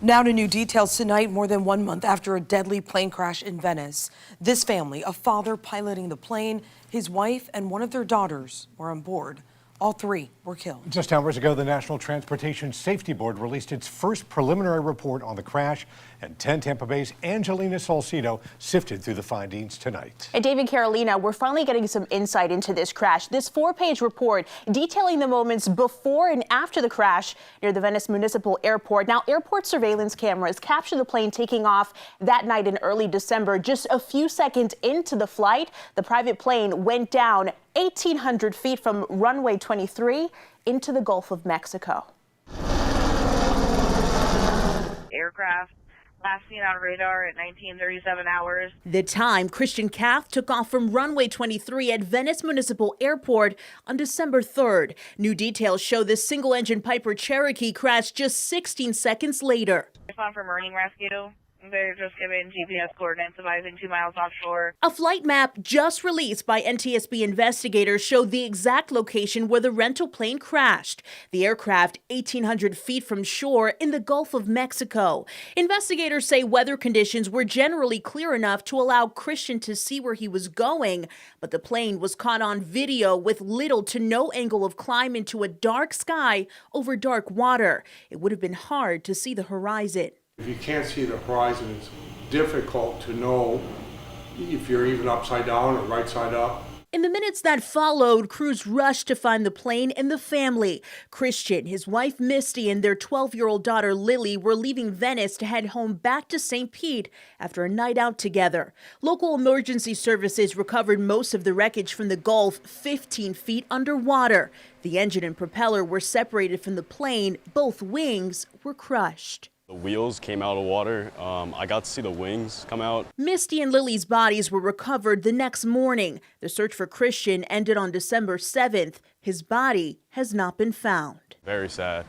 Now to new details tonight, more than 1 month after a deadly plane crash in Venice. This family, a father piloting the plane, his wife and one of their daughters were on board. All three were killed. Just hours ago, the National Transportation Safety Board released its first preliminary report on the crash, and 10 Tampa Bay's Angelina Salcido sifted through the findings tonight. And David, Carolina, we're finally getting some insight into this crash. This 4-page report detailing the moments before and after the crash near the Venice Municipal Airport. Now, airport surveillance cameras captured the plane taking off that night in early December. Just a few seconds into the flight, the private plane went down 1,800 feet from runway 23 into the Gulf of Mexico. Aircraft last seen on radar at 19:37 hours. The time Kath took off from runway 23 at Venice Municipal Airport on December 3rd. New details show this single-engine Piper Cherokee crashed just 16 seconds later. It's on for marine rescue. They're just giving GPS coordinates advising 2 miles offshore. A flight map just released by NTSB investigators showed the exact location where the rental plane crashed. The aircraft 1,800 feet from shore in the Gulf of Mexico. Investigators say weather conditions were generally clear enough to allow Christian to see where he was going, but the plane was caught on video with little to no angle of climb into a dark sky over dark water. It would have been hard to see the horizon. If you can't see the horizon, it's difficult to know if you're even upside down or right side up. In the minutes that followed, crews rushed to find the plane and the family. Christian, his wife Misty, and their 12-year-old daughter Lily were leaving Venice to head home back to St. Pete after a night out together. Local emergency services recovered most of the wreckage from the Gulf, 15 feet underwater. The engine and propeller were separated from the plane. Both wings were crushed. The wheels came out of water. I got to see the wings come out. Misty and Lily's bodies were recovered the next morning. The search for Christian ended on December 7th. His body has not been found. Very sad.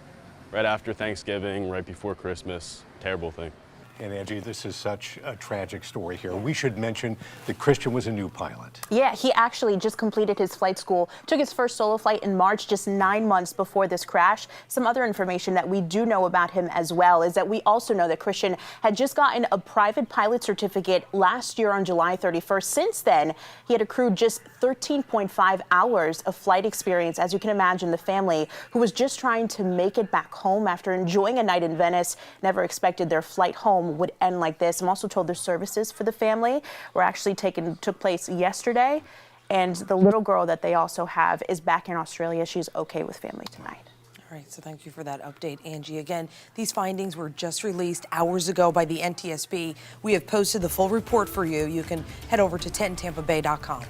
Right after Thanksgiving, right before Christmas. Terrible thing. And Angie, this is such a tragic story here. We should mention that Christian was a new pilot. Yeah, he actually just completed his flight school, took his first solo flight in March, just 9 months before this crash. Some other information that we do know about him as well is that we also know that Christian had just gotten a private pilot certificate last year on July 31st. Since then, he had accrued just 13.5 hours of flight experience. As you can imagine, the family, who was just trying to make it back home after enjoying a night in Venice, never expected their flight home would end like this. I'm also told the services for the family were actually took place yesterday, and the little girl that they also have is back in Australia. She's okay with family tonight. All right, so thank you for that update, Angie. Again, these findings were just released hours ago by the NTSB. We have posted the full report for you. You can head over to 10tampabay.com.